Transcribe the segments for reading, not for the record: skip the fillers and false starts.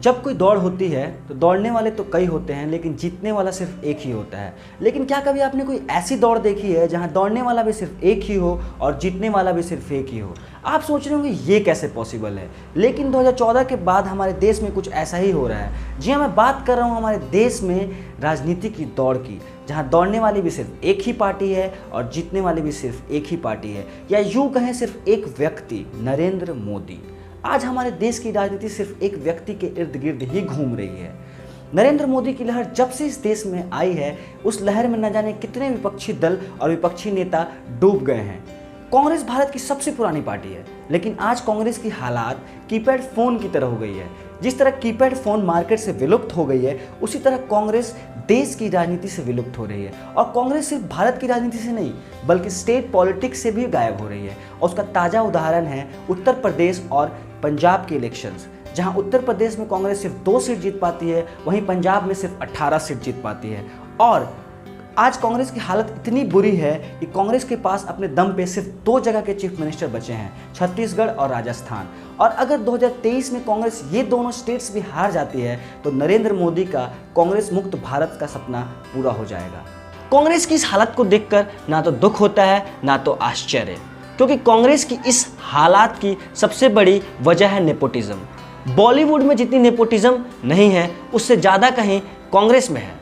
जब कोई दौड़ होती है तो दौड़ने वाले तो कई होते हैं, लेकिन जीतने वाला सिर्फ एक ही होता है। लेकिन क्या कभी आपने कोई ऐसी दौड़ देखी है जहां दौड़ने वाला भी सिर्फ एक ही हो और जीतने वाला भी सिर्फ एक ही हो? आप सोच रहे होंगे ये कैसे पॉसिबल है, लेकिन 2014 के बाद हमारे देश में कुछ ऐसा ही हो रहा है। जी हाँ, मैं बात कर रहा हूँ हमारे देश में राजनीति की दौड़ की, जहाँ दौड़ने वाली भी सिर्फ एक ही पार्टी है और जीतने वाली भी सिर्फ एक ही पार्टी है, या यूँ कहें सिर्फ एक व्यक्ति, नरेंद्र मोदी। आज हमारे देश की राजनीति सिर्फ एक व्यक्ति के इर्द गिर्द ही घूम रही है। नरेंद्र मोदी की लहर जब से इस देश में आई है, उस लहर में न जाने कितने विपक्षी दल और विपक्षी नेता डूब गए हैं। कांग्रेस भारत की सबसे पुरानी पार्टी है, लेकिन आज कांग्रेस की हालात कीपैड फोन की तरह हो गई है। जिस तरह कीपैड फोन मार्केट से विलुप्त हो गई है, उसी तरह कांग्रेस देश की राजनीति से विलुप्त हो रही है। और कांग्रेस सिर्फ भारत की राजनीति से नहीं, बल्कि स्टेट पॉलिटिक्स से भी गायब हो रही है। और उसका ताज़ा उदाहरण है उत्तर प्रदेश और पंजाब के इलेक्शंस, जहां उत्तर प्रदेश में कांग्रेस सिर्फ 2 सीट जीत पाती है, वहीं पंजाब में सिर्फ 18 सीट जीत पाती है। और आज कांग्रेस की हालत इतनी बुरी है कि कांग्रेस के पास अपने दम पे सिर्फ 2 जगह के चीफ मिनिस्टर बचे हैं, छत्तीसगढ़ और राजस्थान। और अगर 2023 में कांग्रेस ये दोनों स्टेट्स भी हार जाती है तो नरेंद्र मोदी का कांग्रेस मुक्त भारत का सपना पूरा हो जाएगा। कांग्रेस की इस हालत को देखकर ना तो दुख होता है ना तो आश्चर्य, क्योंकि कांग्रेस की इस हालात की सबसे बड़ी वजह है नेपोटिज्म। बॉलीवुड में जितनी नेपोटिज्म नहीं है, उससे ज़्यादा कहीं कांग्रेस में है।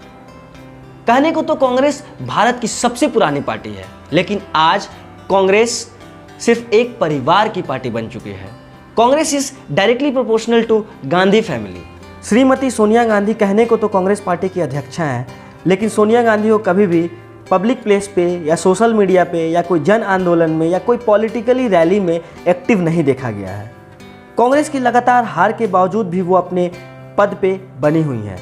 कहने को तो कांग्रेस भारत की सबसे पुरानी पार्टी है, लेकिन आज कांग्रेस सिर्फ एक परिवार की पार्टी बन चुकी है। Congress is directly proportional to Gandhi family. Shrimati Sonia Gandhi कहने को तो कांग्रेस पार्टी की अध्यक्षा हैं, लेकिन सोनिया गांधी को कभी भी पब्लिक प्लेस पे या सोशल मीडिया पे या कोई जन आंदोलन में या कोई पॉलिटिकली रैली में एक्टिव नहीं देखा गया है। कांग्रेस की लगातार हार के बावजूद भी वो अपने पद पे बनी हुई है।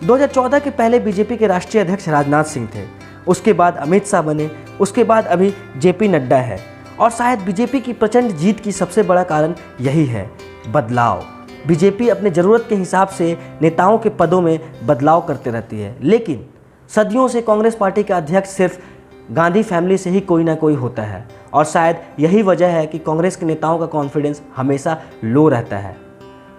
2014 के पहले बीजेपी के राष्ट्रीय अध्यक्ष राजनाथ सिंह थे, उसके बाद अमित शाह बने, उसके बाद अभी जेपी नड्डा है। और शायद बीजेपी की प्रचंड जीत की सबसे बड़ा कारण यही है, बदलाव। बीजेपी अपने ज़रूरत के हिसाब से नेताओं के पदों में बदलाव करते रहती है, लेकिन सदियों से कांग्रेस पार्टी का अध्यक्ष सिर्फ गांधी फैमिली से ही कोई ना कोई होता है। और शायद यही वजह है कि कांग्रेस के नेताओं का कॉन्फिडेंस हमेशा लो रहता है।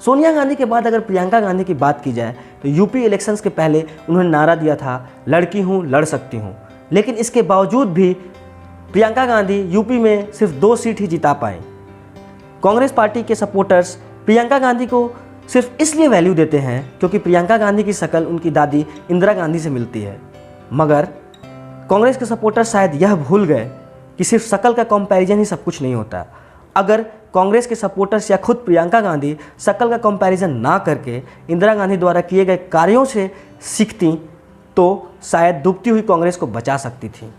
सोनिया गांधी के बाद अगर प्रियंका गांधी की बात की जाए तो यूपी इलेक्शंस के पहले उन्होंने नारा दिया था, लड़की हूँ लड़ सकती हूँ। लेकिन इसके बावजूद भी प्रियंका गांधी यूपी में सिर्फ 2 सीट ही जिता पाएँ। कांग्रेस पार्टी के सपोर्टर्स प्रियंका गांधी को सिर्फ इसलिए वैल्यू देते हैं क्योंकि प्रियंका गांधी की शक्ल उनकी दादी इंदिरा गांधी से मिलती है। मगर कांग्रेस के सपोर्टर शायद यह भूल गए कि सिर्फ शक्ल का कंपैरिजन ही सब कुछ नहीं होता। अगर कांग्रेस के सपोर्टर्स या खुद प्रियंका गांधी शक्ल का कंपैरिजन ना करके इंदिरा गांधी द्वारा किए गए कार्यों से सीखती तो शायद डूबती हुई कांग्रेस को बचा सकती थी।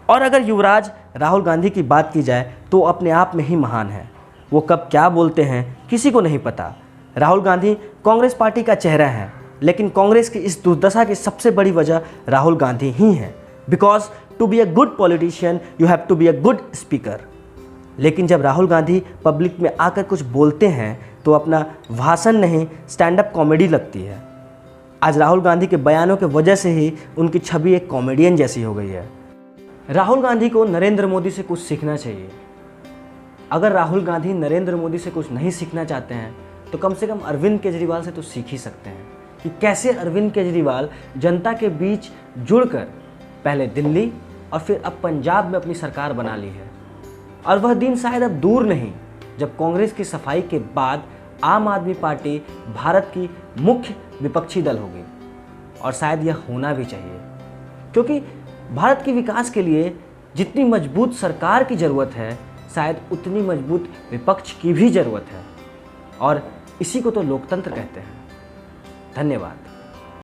और अगर युवराज राहुल गांधी की बात की जाए तो अपने आप में ही महान है। वो कब क्या बोलते हैं किसी को नहीं पता। राहुल गांधी कांग्रेस पार्टी का चेहरा है, लेकिन कांग्रेस की इस दुर्दशा की सबसे बड़ी वजह राहुल गांधी ही है। Because to be a good politician you have to be a good speaker. लेकिन जब राहुल गांधी पब्लिक में आकर कुछ बोलते हैं तो अपना भाषण नहीं, स्टैंड अप कॉमेडी लगती है। आज राहुल गांधी के बयानों की वजह से ही उनकी छवि एक कॉमेडियन जैसी हो गई है। राहुल गांधी को नरेंद्र मोदी से कुछ सीखना चाहिए। अगर राहुल गांधी नरेंद्र मोदी से कुछ नहीं सीखना चाहते हैं तो कम से कम अरविंद केजरीवाल से तो सीख ही सकते हैं कि कैसे अरविंद केजरीवाल जनता के बीच जुड़कर पहले दिल्ली और फिर अब पंजाब में अपनी सरकार बना ली है। और वह दिन शायद अब दूर नहीं जब कांग्रेस की सफाई के बाद आम आदमी पार्टी भारत की मुख्य विपक्षी दल होगी। और शायद यह होना भी चाहिए, क्योंकि भारत के विकास के लिए जितनी मजबूत सरकार की ज़रूरत है, शायद उतनी मजबूत विपक्ष की भी ज़रूरत है। और इसी को तो लोकतंत्र कहते हैं। धन्यवाद।